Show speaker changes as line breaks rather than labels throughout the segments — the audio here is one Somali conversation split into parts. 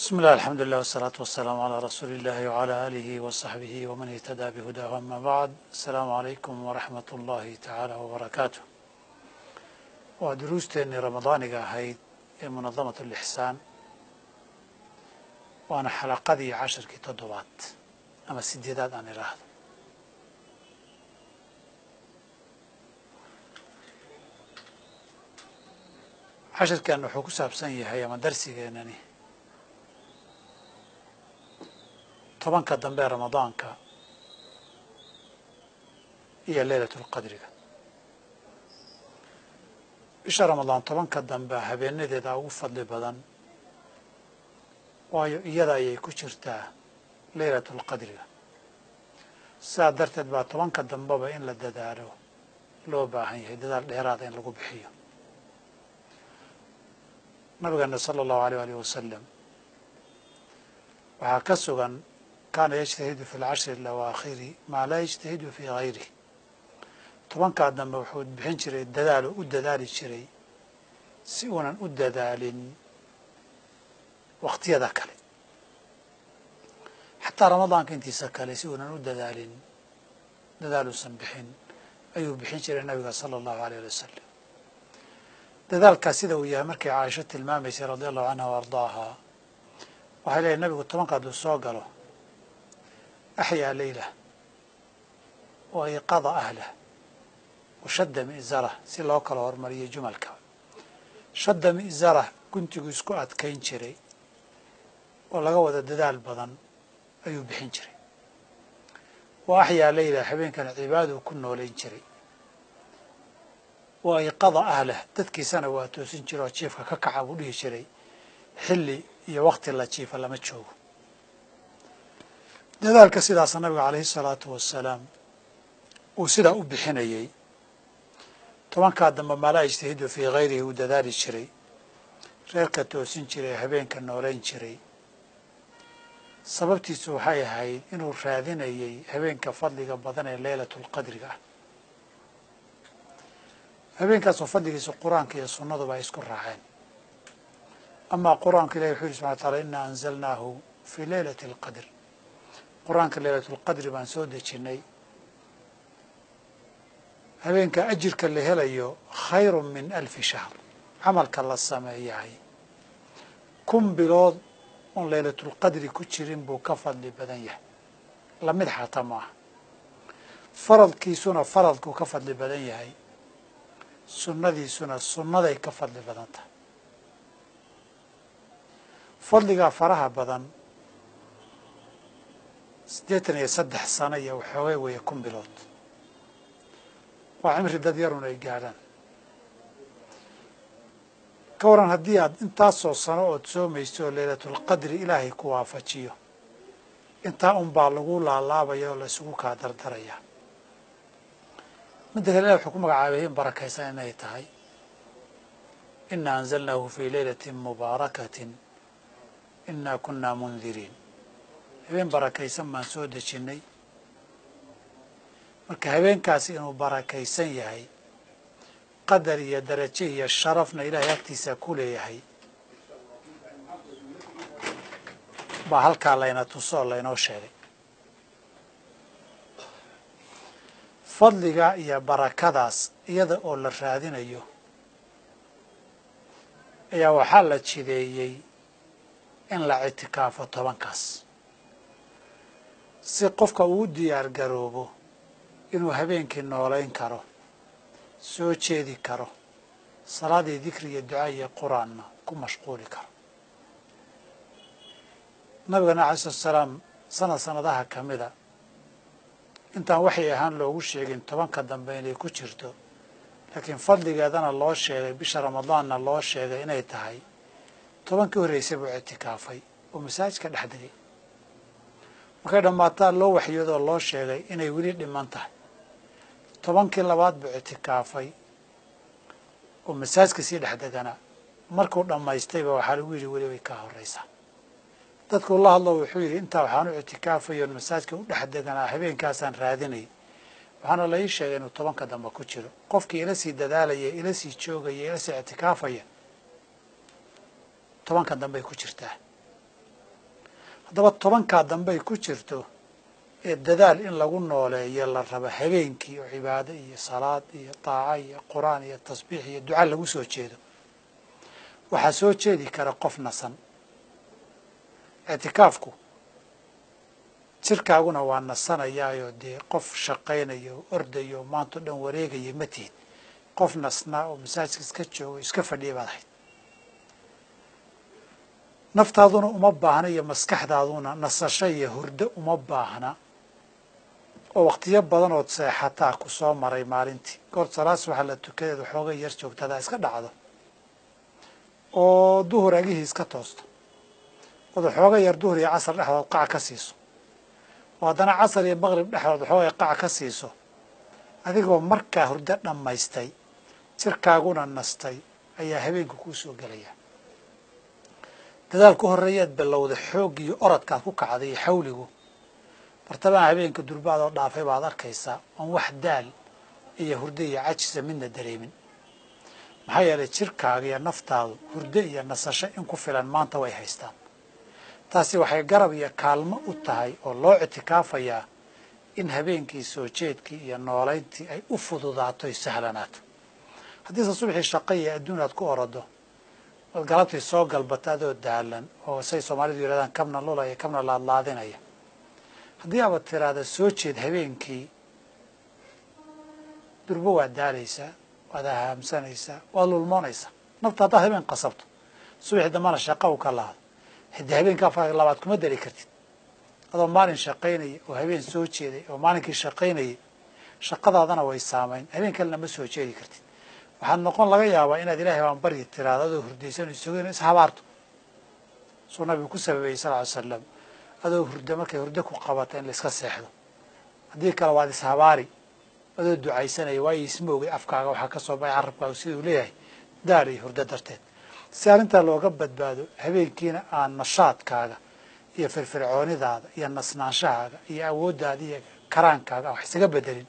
بسم الله الحمد لله والصلاة والسلام على رسول الله وعلى آله وصحبه ومن اهتدى بهداه أما بعد السلام عليكم ورحمة الله تعالى وبركاته ودروستين رمضانية هاي منظمة الإحسان وأنا حلقة 10 تضبات أما سديدات عن الأهل عشر كان وحكو سابسانية هاي مدرسي جاناني tobanka dambe ramadaanka iyo laylatul qadriga bisha ramadaan tobanka dambe habeenadeeda ugu fadli badan waayo iyada ayay ku jirtaa laylatul qadriga saa darteed baa tobanka dambeba in la dadaalo loo baahan yahay dadaal dheeraada in lagu bixiyo nabigeena sala allahu alayh alihi wasalam waxaa ka sugan kaana yajtahidu fi lcashri alawaakhiri maa laa yajtahidu fii gayrih tobankaa dambe wuxuu bixin jiray dadaal u dadaali jiray si uunan u dadaalin waqtiyada kale xataa ramadaanka intiisa kale si uunan u dadaalin dadaaluusan bixin ayuu bixin jiray nabiga sala allahu alayh ali wasalam dadaalkaas sida uu yahay markay caaisho tilmaamaysay radia allahu canha wa ardaaha waxay leeyahy nabigu tobanka hadduu soo galo axyaa leylah wa iqada ahlah wa shadda mi'zarah si loo kala hormariyo jumalka shadda mi'zarah guntigu isku adkayn jiray oo laga wada dadaal badan ayuu bixin jiray wa axyaa leylah habeenkana cibaaduu ku noolayn jiray wa iqada ahlah dadkiisana waa toosin jira oo jiifka ka kaca buu dhihi jiray xilli iyo waqti la jiifa lama joogo dadaalka sidaasa nabiga calayhi salaatu wasalaam uu sidaa u bixinayey tobankaa dambe maalaa ijtahidu fii gayrihi uu dadaali jiray reerka toosin jiray habeenka noolayn jiray sababtiisu waxay ahayd inuu raadinayey habeenka fadliga badan ee laylatul qadriga ah habeenkaasoo fadligiisa qur-aanka iyo sunnaduba ay isku raaceen amaa qur-aanka ilahi wuxuu yihi subxana wa taala inaa anzalnaahu fii laylati alqadr qur-aanka laylatulqadri baan soo dejinnay habeenka ajirka la helayo khayrun min alfi shahr camalka la sameeyahay 1000 bilood oon laylatulqadri ku jirin buu ka fadli badan yahay lamid xataa maaha faradkiisuna faradkuu ka fadli badan yahay sunnadiisuna sunnaday ka fadli badan tahay fadligaa faraha badan 83 sano iyo waxoogay weeye 1000 bilood waa cimri dad yarun ay gaadhaan ka waran haddii aad intaasoo sano ood soomayso oo laylatulqadri ilaahay ku waafajiyo intaa unbaa lagu laalaabaya oo la isugu kaa dardarayaa midda kale ilahi wuxuu ku magacaabay in barakaysan inay tahay inaa anzalnaahu fii laylatin mubaarakatin inaa kunaa mundiriin habeen barakaysan baan soo dejinnay marka habeenkaasi inuu barakaysan yahay qadar iyo darajo iyo sharafna ilaahay agtiisa ku leeyahay baa halkaa layna tuso oo laynoo sheegay fadliga iyo barakadaas iyada oo la raadinayo ayaa waxaa la jideeyey in la ictikaafo tobankaas si qofka uu diyaar garoobo inuu habeenkii noolayn karo soo jeedi karo salaadii dikri iyo duca iyo qur-aanna ku mashquuli karo nabigana alai salatu salaam sanadaha ka mida intaan waxay ahaan loogu sheegin tobanka dambe inay ku jirto laakiin fadligeedana loo sheegay bisha ramadaanna loo sheegay inay tahay tobankii horreysay buu ictikaafay oo masaajidka dhex degay markay dhammaataa loo waxyoodoo loo sheegay inay weli dhiman tahay tobankii labaad buu ictikaafay oo masaajidka sii dhex degana markuu dhammaystayba waxaa lagu yidhi weli way kaa horraysaa dadkuu la hadlo wuxuu yidhi intaa waxaan u ictikaafayoon masaajidka u dhex deganaa habeenkaasaan raadinay waxaana la ii sheegay inuu tobanka dambe ku jiro qofkii ila sii dadaalaya ila sii joogaya ila sii ictikaafaya tobanka dambey ku jirtaa haddaba tobankaa dambey ku jirto ee dadaal in lagu nooleeyo la rabo habeenkii oo cibaado iyo salaad iyo daaco iyo qur-aan iyo tasbiix iyo duca lagu soo jeedo waxaa soo jeedi kara qof nasan ictikaafku jirkaaguna waa nasanayaayo dee qof shaqaynayo ordayo maanta o dhan wareegaya ma tihid qof nasnaa oo masaajidka iska joogo iska fadhiya baad ahayd naftaaduna uma baahna iyo maskaxdaaduna nasasho iyo hurdo uma baahna oo waqtiyo badan ood seexataa ku soo maray maalintii goor salaas waxaa la tukadeed waxooga yar joogtadaa iska dhacdo oo duhur agihii iska toosto ood waxooga yar duhur iyo casar dhexdood qac ka siiso oo haddana casar iyo maqrib dhexdood waxooga qac ka siiso adigoo markaa hurdo dhammaystay jirkaaguna nastay ayaa habeenka kuu soo gelaya dadaal ku horreeyaad bilowda xoog iyo orodkaad ku kacday iyo xawligu bartamaha habeenka durbaadoo dhaafay baad arkaysaa oon wax daal iyo hurdo iyo cajisa midna dareemin maxaa yeelay jirkaaga iyo naftaadu hurdo iyo nasasho in ku filan maanta way haystaan taasi waxay garab iyo kaalmo u tahay oo loo ictikaafayaa in habeenkii soo jeedkii iyo noolayntii ay u fududaato ay sahlanaato haddiise subaxii shaqo iyo adduun aad ku orodo ood galabtii soo galbata adoo daalan oo say soomaalidu yidhahdaan kabna lulaya kabna laadlaadinaya haddii aabad tiraahda soo jeed habeenkii durbo waad daalaysaa waad ahaamsanaysaa waad lulmoonaysaa nafta haddaad habeen qasabto subaxii dambana shaqa u ka laado haddii habeenka afar labaad kuma dari kartid adoo maalin shaqaynaya oo habeen soo jeeday oo maalinkii shaqaynayay shaqadaadana way saamayn habeen kalena ma soo jeedi kartid waxaad noqon laga yaabaa inaad ilaahay baan baryi tiraado adoo hurdaysan isogeen ishabaarto suu nabigu ku sababeeyey sal ly slam adoo hurda markay hurdo ku qabata in la iska seexdo haddii kale waad ishabaari adoo ducaysanaya waayo ismoogay afkaaga waxaa ka soo baxay carabkaaga siduu leeyahay daal iyo hurdo darteed si arrintaa looga badbaado habeenkiina aan nashaadkaaga iyo firfircoonidaada iyo nasnaanshahaaga iyo awooddaada iyo karaankaaga wax isaga bedelin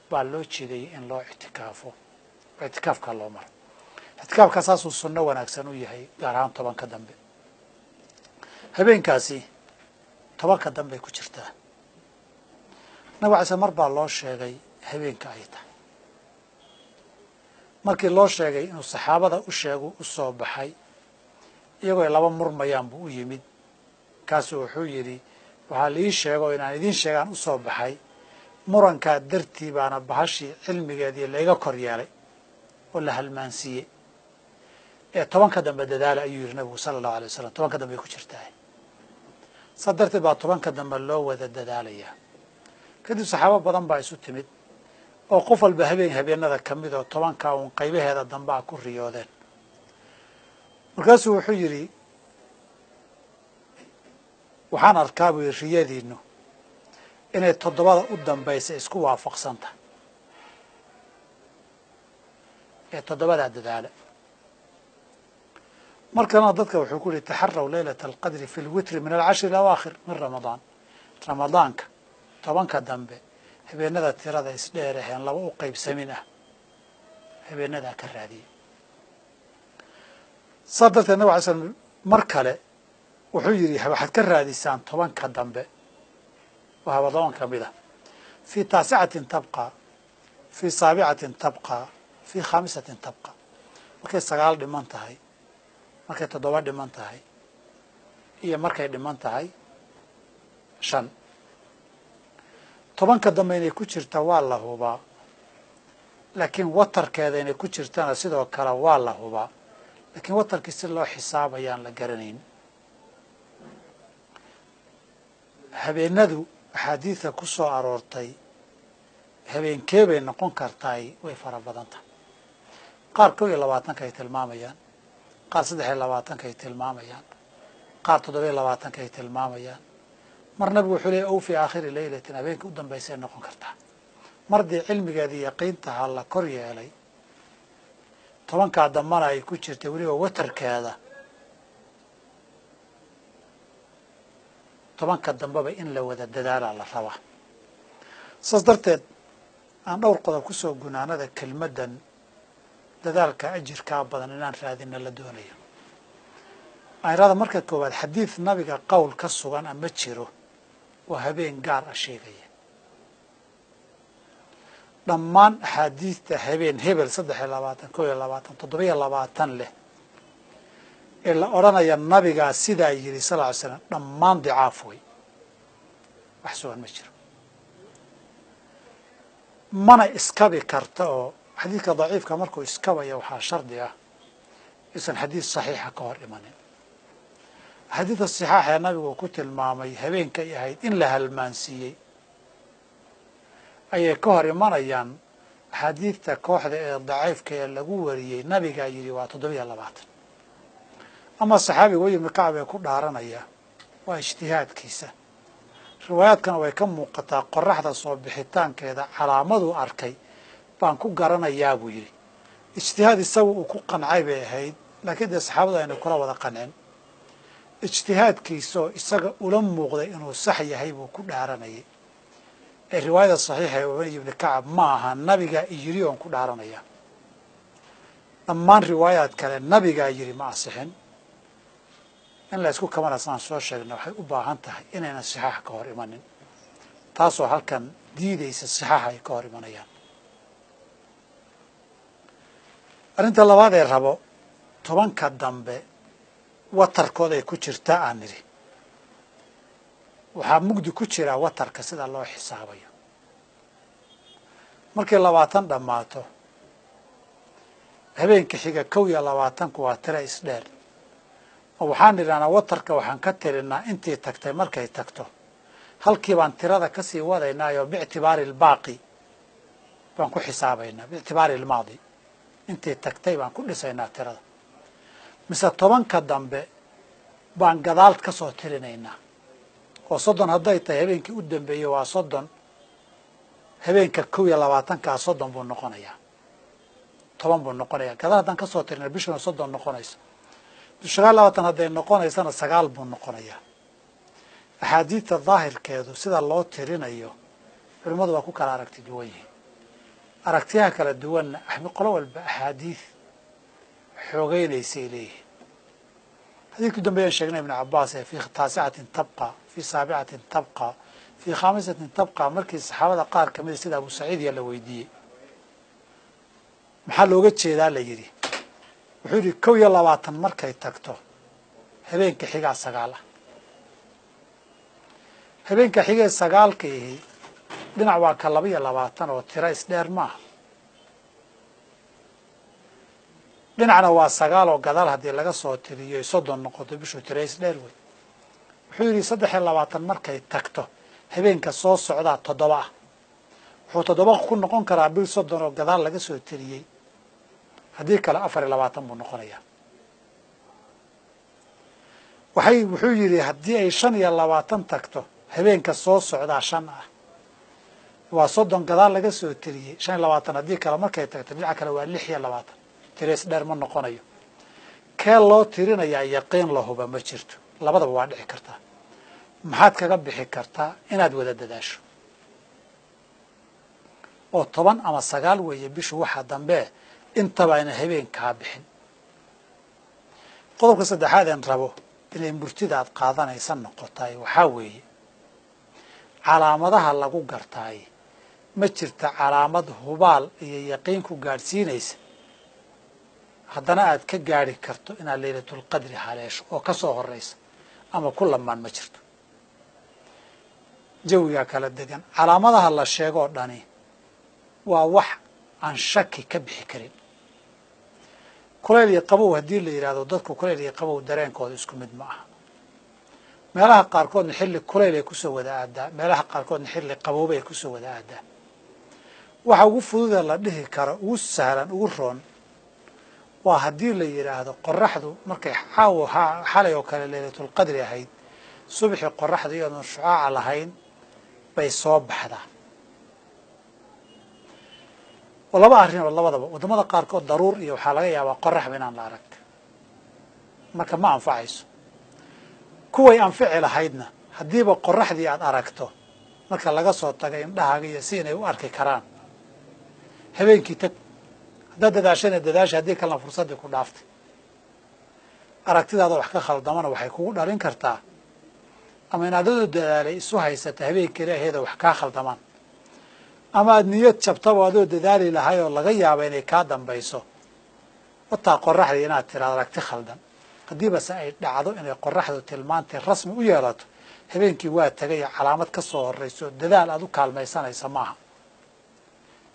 baa loo jeedayay in loo ictikaafo ictikaafkaa loo maro ictikaafkaa saasuu sunno wanaagsan u yahay gaar ahaan tobanka dambe habeenkaasi tobanka dambey ku jirtaa nabig alay sl mar baa loo sheegay habeenka ay tahay markii loo sheegay inuu saxaabada u sheegu u soo baxay iyagoo ay laba murmayaan buu u yimid kaasuu wuxuu yidhi waxaa laii sheego inaan idiin sheegaan u soo baxay murankaa dartii baana bahashii cilmigeedii layga kor yeelay oo la halmaansiiyey ee tobanka dambe dadaala ayuu yidhi nabigu sala allahu alay wasalam tobanka dambe ay ku jirtaa saa darteed baa tobanka dambe loo wada dadaalayaa kadib saxaabo badan baa isu timid oo qof walba habeenada ka mid oo tobankaa uun qaybaheeda dambe a ku riyoodeen markaasuu wuxuu yidhi waxaan arkaa buu yidhi riyadiinnu inay toddobada u dambaysa isku waafaqsan tahay ee toddobadaa dadaala markana dadka wuxuu ku yihi taxaraw laylata alqadri fi lwitri min alcashri alawaakhir min ramadaan ramadaanka tobanka dambe habeenada tirada isdheer aheen laba u qaybsamin ah habeenadaa ka raadiyey saa darteed nabig alay slam mar kale wuxuu yidhi waxaad ka raadisaan tobanka dambe oo habatoban ka mid ah fii taasicatin tabqa fii saabicatin tabqa fii khaamisatin tabqa markay sagaal dhiman tahay markay toddoba dhiman tahay iyo markay dhiman tahay shan tobanka dambe inay ku jirta waa la hubaa laakiin watarkeeda inay ku jirtana sidoo kale waa la hubaa laakiin watarkii si loo xisaabayaan la garanayn habeenadu axaadiidka ku soo aroortay habeenkee bay noqon kartaay way fara badan tahay qaar 21 ay tilmaamayaan qaar 23 ay tilmaamayaan qaar 27 ay tilmaamayaan mar nabigu wuxuu leeyahay fi aakhiri laylatin habeenka u dambaysay noqon kartaa mardii cilmigeedii yaqiintaha la kor yeelay tobankaa dambana ay ku jirtay weliba watarkeeda tobanka dambeba in la wada dadaalaa la rabaa saas darteed aan dhowr qodob ku soo gunaanada kelmaddan dadaalka ajirkaa badan inaan raadina la doonayo aynada marka koowaad xadiid nabiga qowl ka sugan ama jiro oo habeen gaar ah sheegaya dhammaan axaadiidta habeen hebel 23 21 27 leh ee la odhanaya nabigaa sidaa yidhi sal ly slam dhammaan dicaaf wey wax sugan ma jiro mana iskabi karta oo xadiidka daciifka markuu iskabaya waxaa shardi ah isan xadiid saxiixa ka hor imanin xadiidka saxiixa ee nabigu ku tilmaamay habeenkay ahayd in la halmaansiiyey ayay ka hor imanayaan axaadiidta kooxda ee daciifka ee lagu wariyey nabigaa yidhi waa 27 ama saxaabiga Ubay ibn Kacb ee ku dhaaranaya waa ijtihaadkiisa riwaayaadkana way ka muuqataa qoraxda soo bixitaankeeda calaamadu arkay baan ku garanayaa buu yidhi ijtihaad isagu uu ku qancay bay ahayd laakiin dee saxaabadu ayna kula wada qancin ijtihaadkiisoo isaga ula muuqday inuu sax yahay buu ku dhaaranayay ee riwaayada saxiixa ee Ubay ibn Kacb ma aha nabiga yidhi oon ku dhaaranaya dhammaan riwaayaad kale nabigaa yidhi ma asixin in la isku kamanasaan soo sheegna waxay u baahan tahay inaynan saxaax ka hor imanin taasoo halkan diidaysa saxaaxa ay ka hor imanayaan arrinta labaad ee rabo 10ka dambe watarkooda ay ku jirtaa aan nidhi waxaa mugdi ku jira watarka sida loo xisaabayo markii 20 dhammaato habeenka xiga 21 waa tiro isdheer waxaan nidhahnaa watarka waxaan ka tirinaa intii tagtay markay tagto halkii baan tirada ka sii wadaynaayo biictibaari albaaqi baan ku xisaabaynaa biictibaari almaadi intii tagtay baan ku dhisaynaa tirada mise 10ka dambe baan gadaal ka soo tirinaynaa oo 30 hadday tahay habeenkii u dambeeyey waa 30 habeenka 21kaa 30 buu noqonayaa 10 buu noqonayaa gadaal haddaan ka soo tirinay bishuna 30 noqonaysa 20 hadday noqonaysana 9 buu noqonayaa axaadiidta daahirkeedu sida loo tirinayo culimmadu waa ku kala aragti duwan yihiin aragtiyaha kala duwanna qolo walba axaadiid xoogaynaysay leeyihiin xadiidkii dambeeyaan sheegnay ibnu cabbaas ee fii 9 tabqa fii 7 tabqa fii 5 tabqa markii saxaabada qaar ka mida sida abu saciid yaa la weydiiyey maxaa looga jeedaa la yidhi wuxuu yidhi 21 markay tagto habeenka xigaa 9 ah habeenka xigee 9 dhinac waa ka 22 oo tiro isdheer maaha dhinacna waa 9 oo gadaal haddii laga soo tiriyo 30 noqoto bishu tiro isdheer wey wuxuu yidhi 23 markay tagto habeenka soo socdaa 7 ah wuxuu 7 ku noqon karaa bil 30 oo gadaal laga soo tiriyey haddii kale 24 buu noqonayaa wuxuu yidhi haddii ay 25 tagto habeenka soo socdaa 5 ah waa 30 gadaal laga soo tiriyey 25 haddii kale markay tagto dhinaca kale waa 26 tiris dheer ma noqonayo kee loo tirinayaa yaqiin la huba ma jirto labadaba waa dhici kartaa maxaad kaga bixi kartaa inaad wada dadaasho oo 10 ama 9 weeye bishu waxa dambe intaba ayna habeenkaa bixin qodobka saddexaad aan rabo inay murtida aad qaadanaysa noqotay waxaa weeye calaamadaha lagu gartaay ma jirta calaamad hubaal iyo yaqiin ku gaadhsiinaysa haddana aad ka gaadhi karto inaad laylatul qadri haleesho oo ka soo horraysa ama ku lamaan ma jirto jawigaa kala degan calaamadaha la sheegoo dhani waa wax aan shaki ka bixi karin kulayl iyo qabow haddii la yidhaahdo dadku kulayl iyo qabow dareenkooda isku mid ma aha meelaha qaarkoodna xilli kulayl ay kusoo wada aadaa meelaha qaarkoodna xilli qabooba ay kusoo wada aadaa waxa ugu fududee la dhihi karo ugu sahlan ugu roon waa haddii la yidhaahdo qoraxdu markay xalay oo kale laylatul qadri ahayd subaxii qoraxdu iyadoon shucaaca lahayn bay soo baxdaa oo laba arrimood labadaba waddamada qaarkood daruur iyo waxaa laga yaabaa qoraxba inaan la arag marka ma anfacayso kuway anfici lahaydna haddiiba qoraxdii aad aragto marka laga soo tagay indhahaaga iyo si inay u arki karaan habeenkii tag haddaad dadaashana dadaasha haddii kalena fursaddii ku dhaaftay aragtidaada wax ka khaldamana waxay kugu dhalin kartaa ama inaad adoo dadaalay isu haysata habeenkii ilaaheeda wax kaa khaldamaan ama aad niyad jabtaba adoo dadaali lahay oo laga yaaba inay kaa dambayso wataa qoraxdii inaad tiraado aragti khaldan haddiibase ay dhacdo inay qoraxdu tilmaantay rasmi u yeelato habeenkii waa tagay calaamad ka soo horrayso dadaal aad u kaalmaysanaysa maaha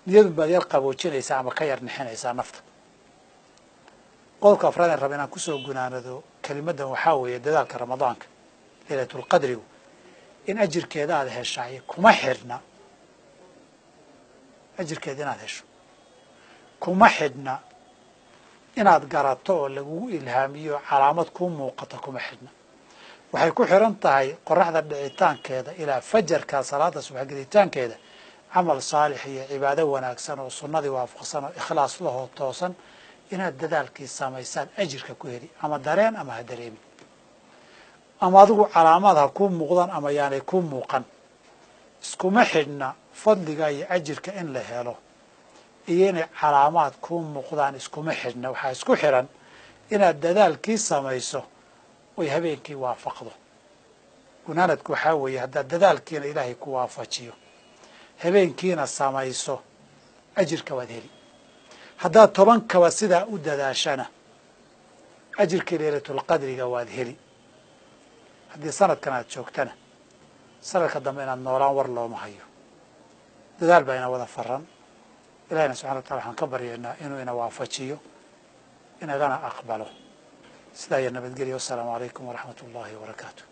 niyadun baad yar qaboojinaysaa ama ka yar nixinaysaa nafta qodobka afraad aan raba inaan kusoo gunaanado kelimadan waxaa weeye dadaalka ramadaanka laylatulqadrigu in ajirkeeda aad heshaay kuma xidhna ajirkeeda inaad hesho kuma xidhna inaad garato oo lagugu ilhaamiyo calaamad kuu muuqata kuma xidhna waxay ku xiran tahay qoraxda dhicitaankeeda ilaa fajarka salaada subaxgelitaankeeda camal saalix iyo cibaado wanaagsan oo sunnadii waafaqsan oo ikhlaas lahoo toosan inaad dadaalkii samaysaan ajirka ku heli ama dareen ama ha dareemin ama adigu calaamaad ha kuu muuqdan ama yaanay kuu muuqan iskuma xidhna fadliga iyo ajirka in la helo iyo inay calaamaad kuu muuqdaan iskuma xidhna waxaa isku xidhan inaad dadaalkii samayso oy habeenkii waafaqdo gunaanadku waxaa weeye haddaad dadaalkiina ilaahay ku waafajiyo habeenkiina samayso ajirka waad heli haddaad 10 sidaa u dadaashana ajirkii laylatulqadriga waad heli haddii sanadkan aad joogtana sanadka dambe inaad noolaan war looma hayo dadaal baa ina wada faran ilahina subxana wa tacala waxaan ka baryaynaa inuu ina waafajiyo inagana aqbalo sidaa iyo nabadgelyo wassalaamu calaykum waraxmat ullaahi wabarakaatu